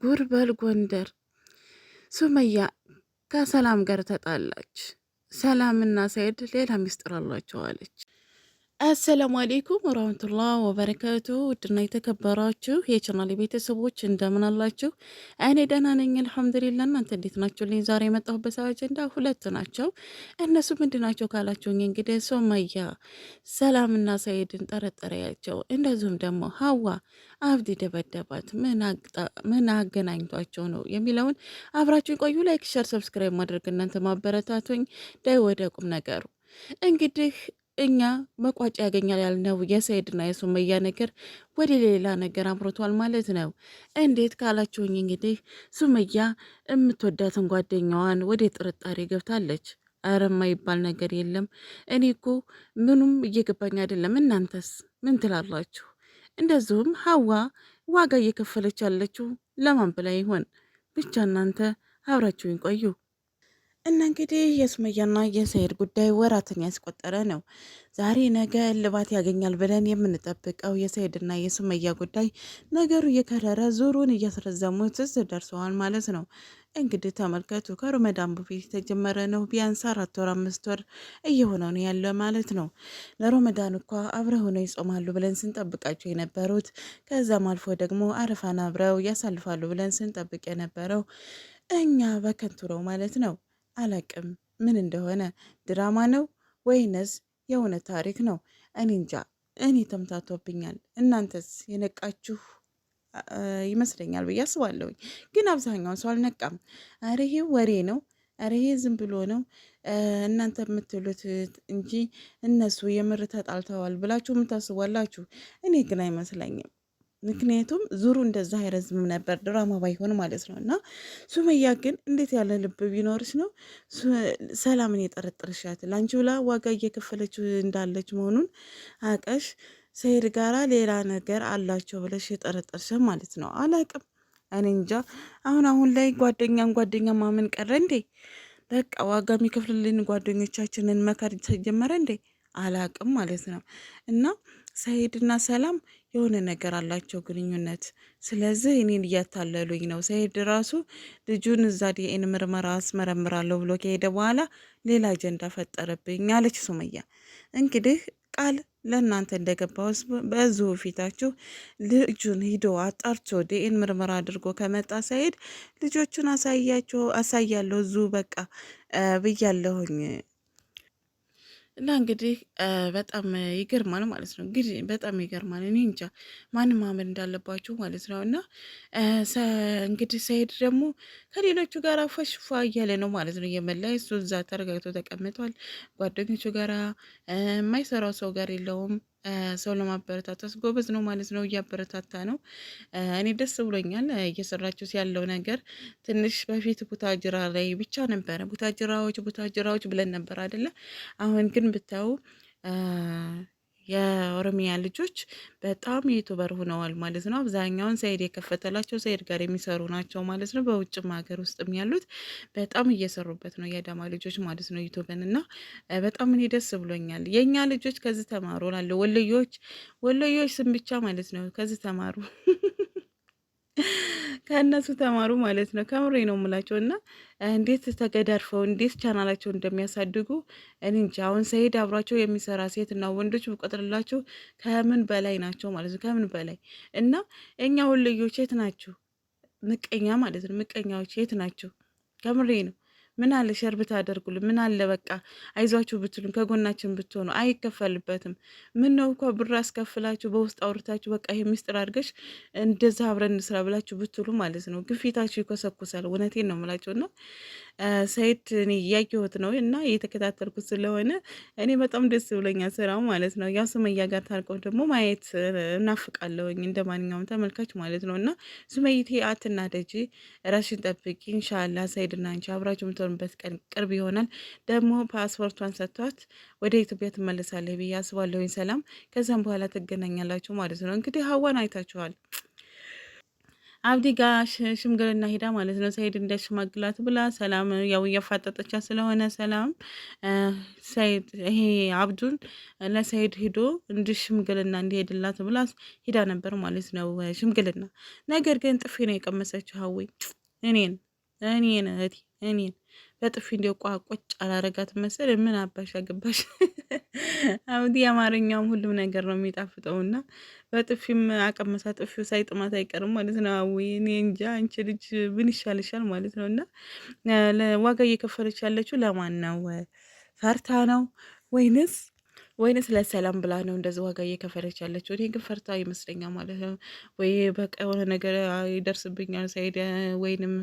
ጉርበል ጎንደር ሱመያ ከሰላም ጋር ተጣላች። ሰላምና ሰይድ ሌላ ሚስጥር አሏቸው አለች። አሰላሙ አሌይኩም ወራህመቱላህ ወበረካቱ። ውድና የተከበራችሁ የቻናል ቤተሰቦች እንደምን አላችሁ? እኔ ደህና ነኝ አልሐምዱሊላህ። እናንተ እንዴት ናችሁ? ልኝ ዛሬ የመጣሁበት አጀንዳ ሁለት ናቸው። እነሱ ምንድን ናቸው ካላችሁኝ እንግዲህ ሱመያ ሰላምና ሰይድን ጠረጠረያቸው፣ እንደዚሁም ደግሞ ሀዋ አብዲ ደበደባት። ምን አገናኝቷቸው ነው የሚለውን አብራችሁ ቆዩ። ላይክ፣ ሸር፣ ሰብስክራይብ ማድረግ እናንተ ማበረታቱኝ። ዳይ ወደ ቁም ነገሩ እንግዲህ እኛ መቋጫ ያገኛል ያልነው የሰይድና የሱመያ ነገር ወደ ሌላ ነገር አምሮቷል ማለት ነው። እንዴት ካላችሁኝ እንግዲህ ሱመያ የምትወዳትን ጓደኛዋን ወደ ጥርጣሬ ገብታለች። አረ የማይባል ነገር የለም። እኔ እኮ ምኑም እየገባኝ አይደለም። እናንተስ ምን ትላላችሁ? እንደዚሁም ሀዋ ዋጋ እየከፈለች ያለችው ለማን ብላ ይሆን? ብቻ እናንተ አብራችሁኝ ቆዩ። እና እንግዲህ የሱመያና የሰይድ ጉዳይ ወራትን ያስቆጠረ ነው። ዛሬ ነገ እልባት ያገኛል ብለን የምንጠብቀው የሰይድና የሱመያ ጉዳይ ነገሩ እየከረረ ዙሩን እያስረዘሙት ደርሰዋል ማለት ነው። እንግዲህ ተመልከቱ፣ ከረመዳን በፊት የተጀመረ ነው። ቢያንስ 4 ወር 5 ወር እየሆነው ነው ያለ ማለት ነው። ለረመዳን እኳ አብረው ሆነው ይጾማሉ ብለን ስንጠብቃቸው የነበሩት፣ ከዛም አልፎ ደግሞ አረፋን አብረው ያሳልፋሉ ብለን ስንጠብቅ የነበረው እኛ በከንቱ ነው ማለት ነው። አላቅም ምን እንደሆነ ድራማ ነው ወይንስ የሆነ ታሪክ ነው? እኔ እንጃ። እኔ ተምታቶብኛል። እናንተስ የነቃችሁ ይመስለኛል ብዬ አስባለሁኝ። ግን አብዛኛውን ሰው አልነቃም። አረ ይሄ ወሬ ነው፣ አረ ይሄ ዝም ብሎ ነው እናንተ የምትሉት እንጂ እነሱ የምር ተጣልተዋል ብላችሁ የምታስቧላችሁ። እኔ ግን አይመስለኝም። ምክንያቱም ዙሩ እንደዛ አይረዝምም ነበር ድራማ ባይሆን ማለት ነው። እና ሱመያ ግን እንዴት ያለ ልብ ቢኖርሽ ነው ሰላምን የጠረጠርሻት? ለአንቺ ብላ ዋጋ እየከፈለችው እንዳለች መሆኑን አቀሽ ሰይድ ጋራ ሌላ ነገር አላቸው ብለሽ የጠረጠርሽ ማለት ነው። አላቅም፣ እኔ እንጃ። አሁን ላይ ጓደኛ ማመን ቀረ እንዴ? በቃ ዋጋ የሚከፍልልን ጓደኞቻችንን መካድ ተጀመረ እንዴ? አላቅም ማለት ነው። እና ሰይድና ሰላም የሆነ ነገር አላቸው ግንኙነት። ስለዚህ እኔን እያታለሉኝ ነው። ሰይድ ራሱ ልጁን እዛ ዲኤን ምርመራ አስመረምራለሁ ብሎ ከሄደ በኋላ ሌላ አጀንዳ ፈጠረብኝ አለች ሱመያ። እንግዲህ ቃል ለእናንተ እንደገባው በዚሁ ፊታችሁ ልጁን ሂዶ አጣርቶ ዲኤን ምርመራ አድርጎ ከመጣ ሰይድ ልጆቹን አሳያለሁ እዚሁ በቃ ብያለሁኝ። እና እንግዲህ በጣም ይገርማል ማለት ነው። እንግዲህ በጣም ይገርማል። እኔ እንጃ ማንም ማመን እንዳለባችሁ ማለት ነው። እና እንግዲህ ሰይድ ደግሞ ከሌሎቹ ጋር ፈሽፋ እያለ ነው ማለት ነው። እየመላ እሱ እዛ ተረጋግቶ ተቀምጧል። ጓደኞቹ ጋራ የማይሰራው ሰው ጋር የለውም። ሰው ለማበረታታት ጎበዝ ነው ማለት ነው። እያበረታታ ነው። እኔ ደስ ብሎኛል እየሰራችሁት ያለው ነገር። ትንሽ በፊት ቡታጅራ ላይ ብቻ ነበረ ቡታጅራዎች ብለን ነበር አይደለ? አሁን ግን ብታዩ የኦሮሚያ ልጆች በጣም ዩቱበር ሆነዋል ማለት ነው። አብዛኛውን ሰይድ የከፈተላቸው ሰይድ ጋር የሚሰሩ ናቸው ማለት ነው። በውጭም ሀገር ውስጥም ያሉት በጣም እየሰሩበት ነው የአዳማ ልጆች ማለት ነው ዩቱብን። እና በጣም እኔ ደስ ብሎኛል። የእኛ ልጆች ከዚህ ተማሩ ላለ ወሎዮች ስም ብቻ ማለት ነው ከዚህ ተማሩ ከእነሱ ተማሩ ማለት ነው። ከምሬ ነው የምላቸው። እና እንዴት ተገዳድፈው እንዴት ቻናላቸውን እንደሚያሳድጉ እኔ እንጃ። አሁን ሰይድ አብሯቸው የሚሰራ ሴት እና ወንዶች ብቆጥርላቸው ከምን በላይ ናቸው ማለት ነው። ከምን በላይ እና እኛ ወሎዮች የት ናችሁ? ምቀኛ ማለት ነው። ምቀኛዎች የት ናቸው? ከምሬ ነው። ምን አለ ሸር ብታደርጉልን፣ ምን አለ በቃ አይዟችሁ ብትሉን፣ ከጎናችን ብትሆኑ። አይከፈልበትም። ምን ነው እኮ ብር አስከፍላችሁ በውስጥ አውርታችሁ በቃ ይሄ ሚስጥር አድርገሽ እንደዛ አብረን እንስራ ብላችሁ ብትሉ ማለት ነው ግፊታችሁ ይኮሰኩሳል። እውነቴን ነው የምላቸው። እና ሰይድ እኔ እያየሁት ነው እና እየተከታተልኩት ስለሆነ እኔ በጣም ደስ ብሎኛል ስራው ማለት ነው። ያው ሱመያ ጋር ታርቀው ደግሞ ማየት እናፍቃለሁኝ እንደ ማንኛውም ተመልካች ማለት ነው። እና ሱመይቴ አትናደጂ፣ ራስሽን ጠብቂ። ኢንሻአላ ሰይድና አንቺ አብራችሁ የምትሆኑበት ቀን ቅርብ ይሆናል። ደግሞ ፓስፖርቷን ሰጥቷት ወደ ኢትዮጵያ ትመለሳለች ብዬ አስባለሁኝ። ሰላም ከዛም በኋላ ትገናኛላችሁ ማለት ነው። እንግዲህ ሀዋን አይታችኋል። አብዲ ጋር ሽምግልና ሄዳ ማለት ነው። ሰኢድ እንዳሽማግላት ብላ ሰላም ያው እያፋጠጠቻ ስለሆነ ሰላም ሰኢድ ይሄ አብዱን ለሰኢድ ሂዶ ሽምግልና እንዲሄድላት ብላ ሂዳ ነበር ማለት ነው ሽምግልና። ነገር ግን ጥፊ ነው የቀመሰችው ሀዊ እኔን እህቴ እኔን በጥፊ እንዲያው ቋቆጭ አላረጋት መሰል። ምን አባሽ አገባሽ? አብዲ የአማርኛውም ሁሉም ነገር ነው የሚጣፍጠውና በጥፊም አቀመሳ። ጥፊው ሳይጥማት አይቀርም ማለት ነው። አዊ እኔ እንጃ አንቺ ልጅ ምን ይሻልሻል ማለት ነው። እና ዋጋ እየከፈለች ያለችው ለማን ነው? ፈርታ ነው ወይንስ ለሰላም ብላ ነው እንደዚህ ዋጋ እየከፈለች ያለችው? እኔ ግን ፈርታ ይመስለኛል ማለት ነው። ወይ በቃ የሆነ ነገር ይደርስብኛል ሳይድ ወይንም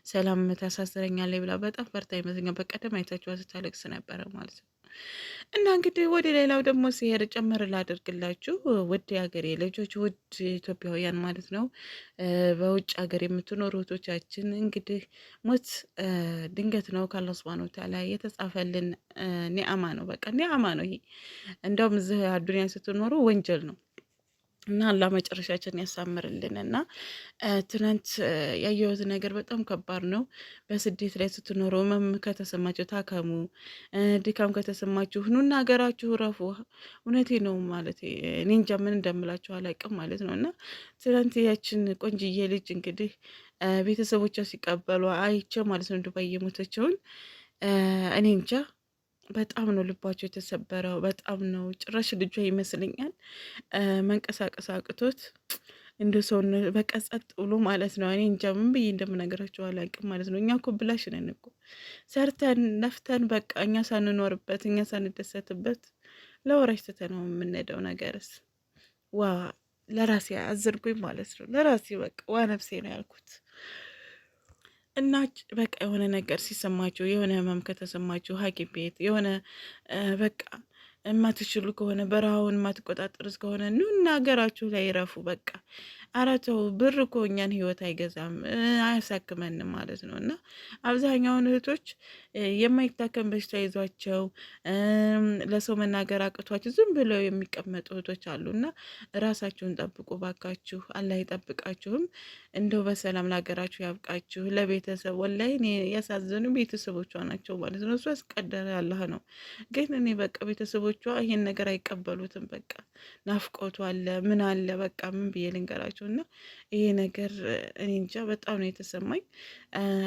ሰላም ታሳስረኛለች ብላ በጣም ፈርታ ይመስለኛል። በቀደም አይታችኋት ስታለቅስ ነበረ ማለት ነው። እና እንግዲህ ወደ ሌላው ደግሞ ሲሄድ ጨመር ላደርግላችሁ ውድ የሀገሬ ልጆች፣ ውድ ኢትዮጵያውያን ማለት ነው። በውጭ ሀገር የምትኖሩ እህቶቻችን እንግዲህ ሞት ድንገት ነው ከአላህ ሱብሃነሁ ወተዓላ የተጻፈልን ኒዕማ ነው። በቃ ኒዕማ ነው ይሄ። እንደውም እዚህ አዱንያ ስትኖሩ ወንጀል ነው። እና አላህ መጨረሻችን ያሳምርልን። እና ትናንት ያየሁት ነገር በጣም ከባድ ነው። በስደት ላይ ስትኖሩ ህመም ከተሰማችሁ ታከሙ፣ ድካም ከተሰማችሁ ኑና ሀገራችሁ ረፉ። እውነቴ ነው ማለት እኔ እንጃ ምን እንደምላችሁ አላውቅም ማለት ነው። እና ትናንት ያችን ቆንጅዬ ልጅ እንግዲህ ቤተሰቦቿ ሲቀበሉ አይቼ ማለት ነው ዱባይ የሞተችውን እኔ እንጃ በጣም ነው ልባቸው የተሰበረው። በጣም ነው ጭራሽ ልጇ ይመስለኛል መንቀሳቀስ አቅቶት እንደ ሰው በቃ ጸጥ ብሎ ማለት ነው። እኔ እንጃ ምን ብዬ እንደምነግራቸው አላውቅም ማለት ነው። እኛ እኮ ብላሽ ነን እኮ ሰርተን ለፍተን በቃ እኛ ሳንኖርበት እኛ ሳንደሰትበት ለወራሽ ትተነው የምንሄደው ነገርስ ዋ ለራሴ አዘርጉኝ ማለት ነው። ለራሴ በቃ ዋ ነፍሴ ነው ያልኩት። እና በቃ የሆነ ነገር ሲሰማችሁ የሆነ ህመም ከተሰማችሁ ሐኪም ቤት የሆነ በቃ የማትችሉ ከሆነ በረሃውን የማትቆጣጠሩት ከሆነ ኑና ሀገራችሁ ላይ ይረፉ። በቃ አረተው ብር እኮ እኛን ህይወት አይገዛም አያሳክመንም ማለት ነው። እና አብዛኛውን እህቶች የማይታከም በሽታ ይዟቸው ለሰው መናገር አቅቷቸው ዝም ብለው የሚቀመጡ እህቶች አሉ። እና ራሳችሁን ጠብቁ ባካችሁ፣ አላህ ይጠብቃችሁም። እንደው በሰላም ለሀገራችሁ ያብቃችሁ። ለቤተሰብ ወላሂ እኔ ያሳዘኑ ቤተሰቦቿ ናቸው ማለት ነው። እሱ ያስቀደረ አላህ ነው። ግን እኔ በቃ ቤተሰቦቿ ይሄን ነገር አይቀበሉትም። በቃ ናፍቆቱ አለ ምን አለ በቃ ምን ብዬ ልንገራቸው። እና ይሄ ነገር እኔ እንጃ በጣም ነው የተሰማኝ።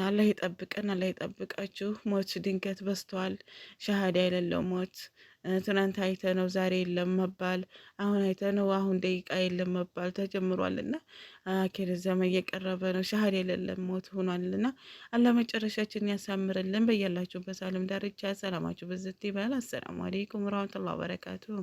አላህ ይጠብቀን፣ አላህ ይጠብቃችሁ። ሞት ድንገት በዝተዋል። ሻሃዳ የሌለው ሞት ትናንት አይተነው ዛሬ የለም መባል፣ አሁን አይተነው አሁን ደቂቃ የለም መባል ተጀምሯል። እና አኪር ዘመን እየቀረበ ነው። ሻሃዳ የሌለ ሞት ሆኗል። እና አላህ መጨረሻችን ያሳምርልን። በያላችሁበት ዓለም ዳርቻ ሰላማችሁ ብዝት ይበል። አሰላሙ አለይኩም ወራህመቱላሂ ወበረካቱሁ።